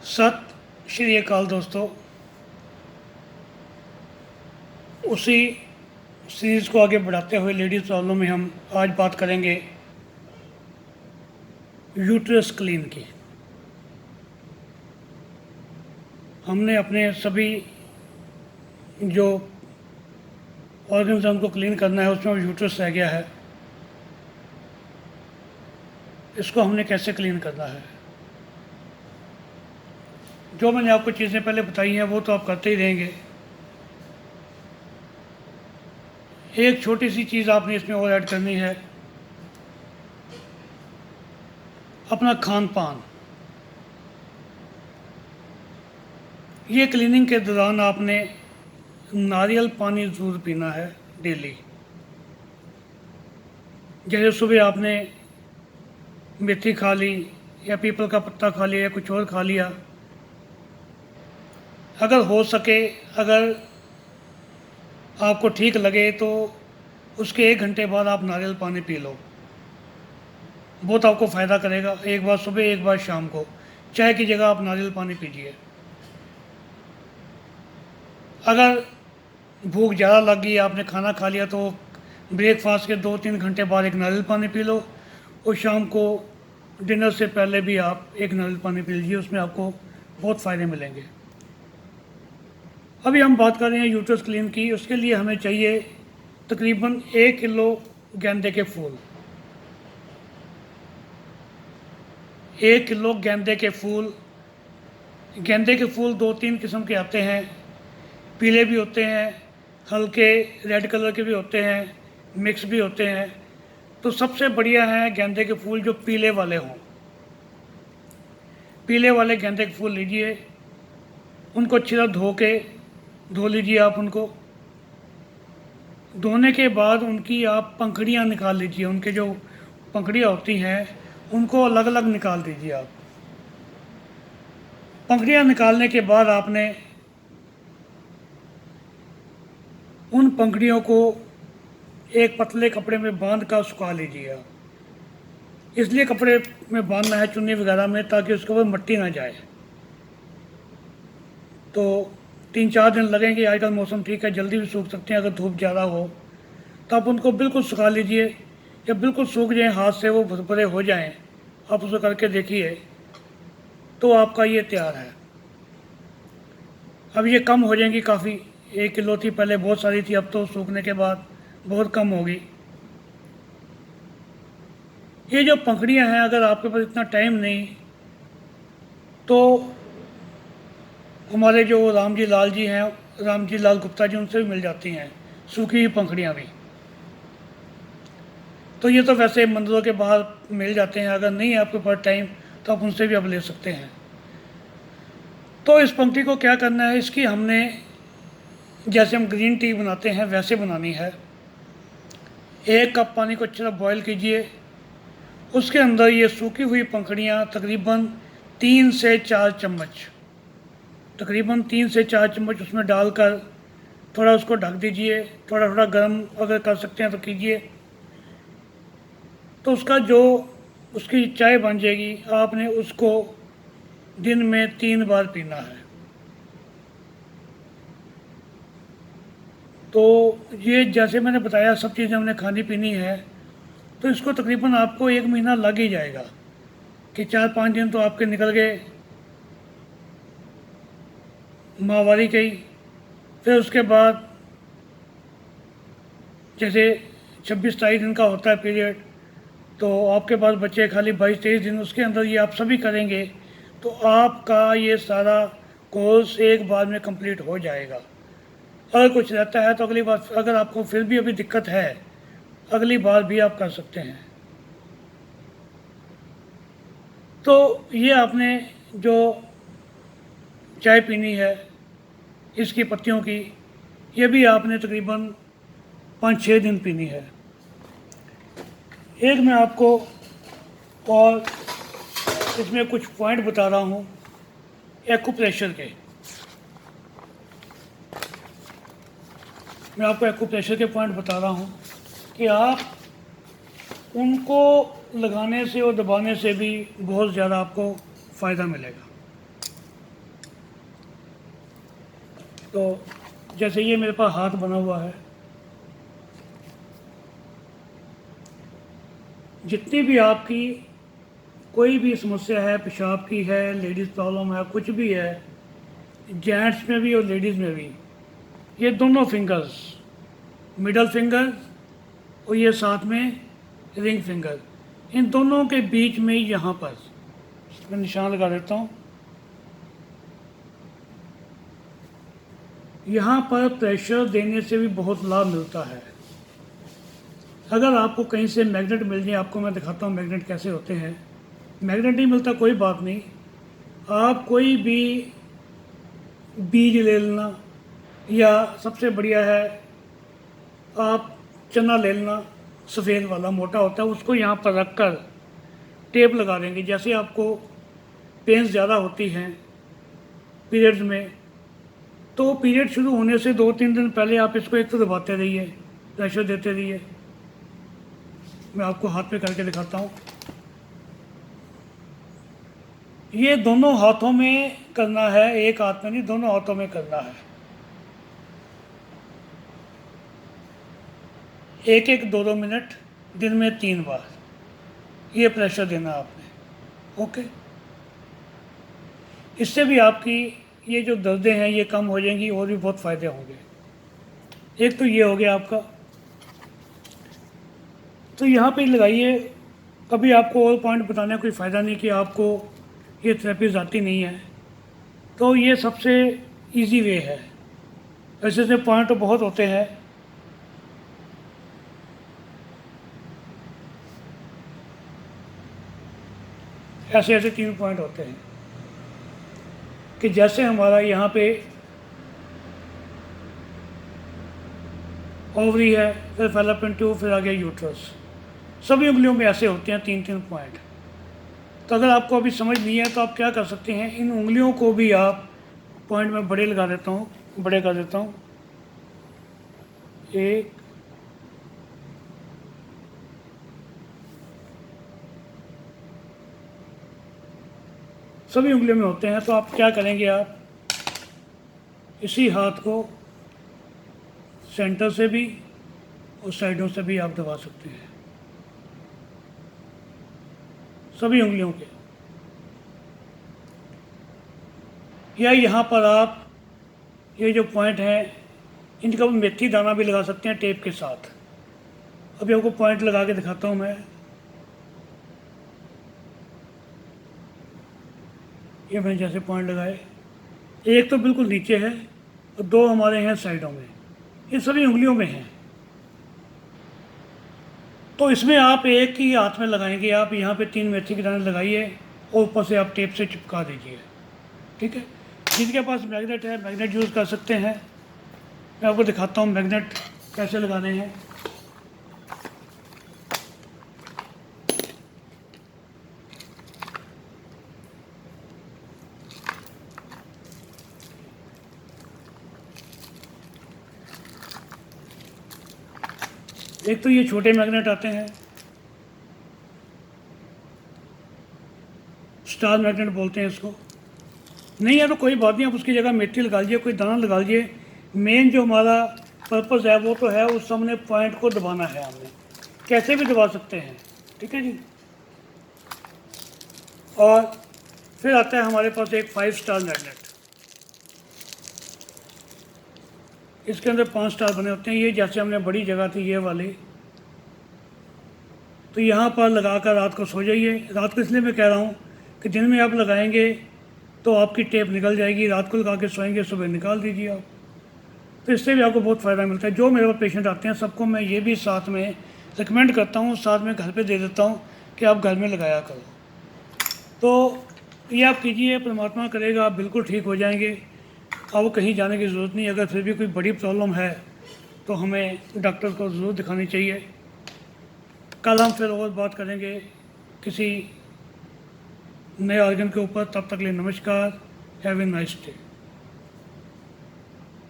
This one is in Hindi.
सत श्री अकाल दोस्तों। उसी सीरीज़ को आगे बढ़ाते हुए लेडीज़ प्रॉब्लम में हम आज बात करेंगे यूट्रस क्लीन की। हमने अपने सभी जो ऑर्गन्स को क्लीन करना है उसमें यूट्रस रह गया है। इसको हमने कैसे क्लीन करना है? जो मैंने आपको चीज़ें पहले बताई हैं वो तो आप करते ही रहेंगे। एक छोटी सी चीज़ आपने इसमें और ऐड करनी है, अपना खान पान। ये क्लीनिंग के दौरान आपने नारियल पानी ज़रूर पीना है डेली। जैसे सुबह आपने मेथी खा ली या पीपल का पत्ता खा लिया या कुछ और खा लिया, अगर हो सके, अगर आपको ठीक लगे तो उसके 1 घंटे बाद आप नारियल पानी पी लो। बहुत आपको फ़ायदा करेगा। एक बार सुबह एक बार शाम को, चाय की जगह आप नारियल पानी पीजिए। अगर भूख ज़्यादा लग गई, आपने खाना खा लिया, तो ब्रेकफास्ट के 2-3 घंटे बाद एक नारियल पानी पी लो, और शाम को डिनर से पहले भी आप एक नारियल पानी पी लीजिए। उसमें आपको बहुत फ़ायदे मिलेंगे। अभी हम बात कर रहे हैं यूट्रस क्लीन की। उसके लिए हमें चाहिए तकरीबन 1 किलो गेंदे के फूल। 1 किलो गेंदे के फूल। गेंदे के फूल 2-3 किस्म के आते हैं, पीले भी होते हैं, हल्के रेड कलर के भी होते हैं, मिक्स भी होते हैं। तो सबसे बढ़िया है गेंदे के फूल जो पीले वाले हों। पीले वाले गेंदे के फूल लीजिए, उनको अच्छी तरह धो लीजिए। आप उनको धोने के बाद उनकी आप पंखुड़ियाँ निकाल लीजिए। उनके जो पंखुड़ियाँ होती हैं उनको अलग अलग निकाल दीजिए आप। पंखुड़ियाँ निकालने के बाद आपने उन पंखुड़ियों को एक पतले कपड़े में बांध कर सुखा लीजिए आप। इसलिए कपड़े में बांधना है, चुन्नी वगैरह में, ताकि उसके ऊपर मिट्टी ना जाए। तो 3-4 दिन लगेंगे। आजकल मौसम ठीक है, जल्दी भी सूख सकते हैं। अगर धूप ज़्यादा हो तो आप उनको बिल्कुल सुखा लीजिए। जब बिल्कुल सूख जाएँ, हाथ से वो भुरभुरे हो जाएं, आप उसको करके देखिए तो आपका ये तैयार है। अब ये कम हो जाएंगी काफ़ी। 1 किलो थी पहले, बहुत सारी थी, अब तो सूखने के बाद बहुत कम होगी। ये जो पंखुड़ियाँ हैं, अगर आपके पास इतना टाइम नहीं तो हमारे जो राम जी लाल जी हैं, राम जी लाल गुप्ता जी, उनसे भी मिल जाती हैं सूखी हुई पंखुड़ियाँ भी। तो ये तो वैसे मंदिरों के बाहर मिल जाते हैं। अगर नहीं है आपके पास टाइम तो आप उनसे भी अब ले सकते हैं। तो इस पंक्ति को क्या करना है, इसकी हमने जैसे हम ग्रीन टी बनाते हैं वैसे बनानी है। 1 कप पानी को अच्छी तरह बॉयल कीजिए। उसके अंदर ये सूखी हुई पंखुड़ियाँ तकरीबन 3 से 4 चम्मच, तकरीबन 3 से 4 चम्मच उसमें डालकर थोड़ा उसको ढक दीजिए। थोड़ा थोड़ा गर्म अगर कर सकते हैं तो कीजिए। तो उसका जो उसकी चाय बन जाएगी, आपने उसको दिन में 3 बार पीना है। तो ये जैसे मैंने बताया, सब चीज़ें हमने खानी पीनी है। तो इसको तकरीबन आपको 1 महीना लग ही जाएगा, कि 4-5 दिन तो आपके निकल गए माहवारी के ही। फिर उसके बाद जैसे 26-27 दिन का होता है पीरियड, तो आपके पास बचे खाली 22-23 दिन। उसके अंदर ये आप सभी करेंगे तो आपका ये सारा कोर्स एक बार में कंप्लीट हो जाएगा। अगर कुछ रहता है तो अगली बार, अगर आपको फिर भी अभी दिक्कत है, अगली बार भी आप कर सकते हैं। तो ये आपने जो चाय पीनी है इसकी पत्तियों की, ये भी आपने तकरीबन 5-6 दिन पीनी है। एक मैं आपको और इसमें कुछ पॉइंट बता रहा हूँ एक्यूप्रेशर के। मैं आपको एक्यूप्रेशर के पॉइंट बता रहा हूँ कि आप उनको लगाने से और दबाने से भी बहुत ज़्यादा आपको फ़ायदा मिलेगा। तो जैसे ये मेरे पास हाथ बना हुआ है, जितनी भी आपकी कोई भी समस्या है, पेशाब की है, लेडीज़ प्रॉब्लम है, कुछ भी है, जेंट्स में भी और लेडीज़ में भी, ये दोनों फिंगर्स, मिडल फिंगर और ये साथ में रिंग फिंगर, इन दोनों के बीच में यहाँ पर मैं निशान लगा देता हूँ। यहाँ पर प्रेशर देने से भी बहुत लाभ मिलता है। अगर आपको कहीं से मैग्नेट मिल जाए, आपको मैं दिखाता हूँ मैग्नेट कैसे होते हैं। मैग्नेट नहीं मिलता कोई बात नहीं, आप कोई भी बीज ले लेना, या सबसे बढ़िया है आप चना ले लेना, सफ़ेद वाला मोटा होता है, उसको यहाँ पर रख कर टेप लगा देंगे। जैसे आपको पेन्स ज़्यादा होती हैं पीरियड्स में, तो पीरियड शुरू होने से 2-3 दिन पहले आप इसको एक तो दबाते रहिए, प्रेशर देते रहिए। मैं आपको हाथ पे करके दिखाता हूँ। ये दोनों हाथों में करना है, एक हाथ में नहीं, दोनों हाथों में करना है। 1-1, 2-2 मिनट दिन में 3 बार ये प्रेशर देना आपने। ओके, इससे भी आपकी ये जो दर्दें हैं ये कम हो जाएंगी और भी बहुत फ़ायदे होंगे। एक तो ये हो गया आपका। तो यहाँ पे लगाइए। कभी आपको और पॉइंट बताने का कोई फ़ायदा नहीं कि आपको ये थेरेपीज आती नहीं है, तो ये सबसे इजी वे है। ऐसे ऐसे पॉइंट तो बहुत होते हैं, ऐसे ऐसे 3 पॉइंट होते हैं कि जैसे हमारा यहाँ पे ओवरी है, फिर फेलोपियन ट्यूब, फिर आगे यूट्रस, सभी उंगलियों में ऐसे होते हैं 3-3 पॉइंट। तो अगर आपको अभी समझ नहीं है तो आप क्या कर सकते हैं, इन उंगलियों को भी आप पॉइंट में बड़े लगा देता हूँ, बड़े कर देता हूँ। 1, सभी उंगलियों में होते हैं। तो आप क्या करेंगे, आप इसी हाथ को सेंटर से भी और साइडों से भी आप दबा सकते हैं, सभी उंगलियों के। या यहाँ पर आप ये जो पॉइंट हैं इनका मेथी दाना भी लगा सकते हैं टेप के साथ। अभी आपको पॉइंट लगा के दिखाता हूँ मैं। ये मैंने जैसे पॉइंट लगाए, एक तो बिल्कुल नीचे है और 2 हमारे हैं साइडों में, ये सभी उंगलियों में हैं। तो इसमें आप एक ही हाथ में लगाएंगे, आप यहाँ पे 3 मेथी के दाने लगाइए और ऊपर से आप टेप से चिपका दीजिए। ठीक है, जिनके पास मैग्नेट है मैग्नेट यूज़ कर सकते हैं। मैं आपको दिखाता हूँ मैग्नेट कैसे लगाने हैं। एक तो ये छोटे मैग्नेट आते हैं, स्टार मैग्नेट बोलते हैं इसको। नहीं है तो कोई बात नहीं, आप उसकी जगह मेथी लगा लीजिए, कोई दाना लगा लीजिए। मेन जो हमारा पर्पज़ है वो तो है उस सामने पॉइंट को दबाना है, हमने कैसे भी दबा सकते हैं। ठीक है जी। और फिर आता है हमारे पास एक 5 स्टार मैग्नेट, इसके अंदर 5 स्टार बने होते हैं। ये जैसे हमने बड़ी जगह थी ये वाली, तो यहाँ पर लगा कर रात को सो जाइए। रात को इसलिए मैं कह रहा हूँ कि दिन में आप लगाएंगे तो आपकी टेप निकल जाएगी, रात को लगा के सोएंगे, सुबह निकाल दीजिए आप। तो इससे भी आपको बहुत फ़ायदा मिलता है। जो मेरे पास पेशेंट आते हैं सबको मैं ये भी साथ में रिकमेंड करता हूँ, साथ में घर पे दे देता हूँ कि आप घर में लगाया करो। तो ये आप कीजिए, परमात्मा करेगा आप बिल्कुल ठीक हो जाएंगे। आपको कहीं जाने की ज़रूरत नहीं। अगर फिर भी कोई बड़ी प्रॉब्लम है तो हमें डॉक्टर को ज़रूर दिखानी चाहिए। कल हम फिर और बात करेंगे किसी नए ऑर्गन के ऊपर। तब तक के लिए नमस्कार। Have a nice day.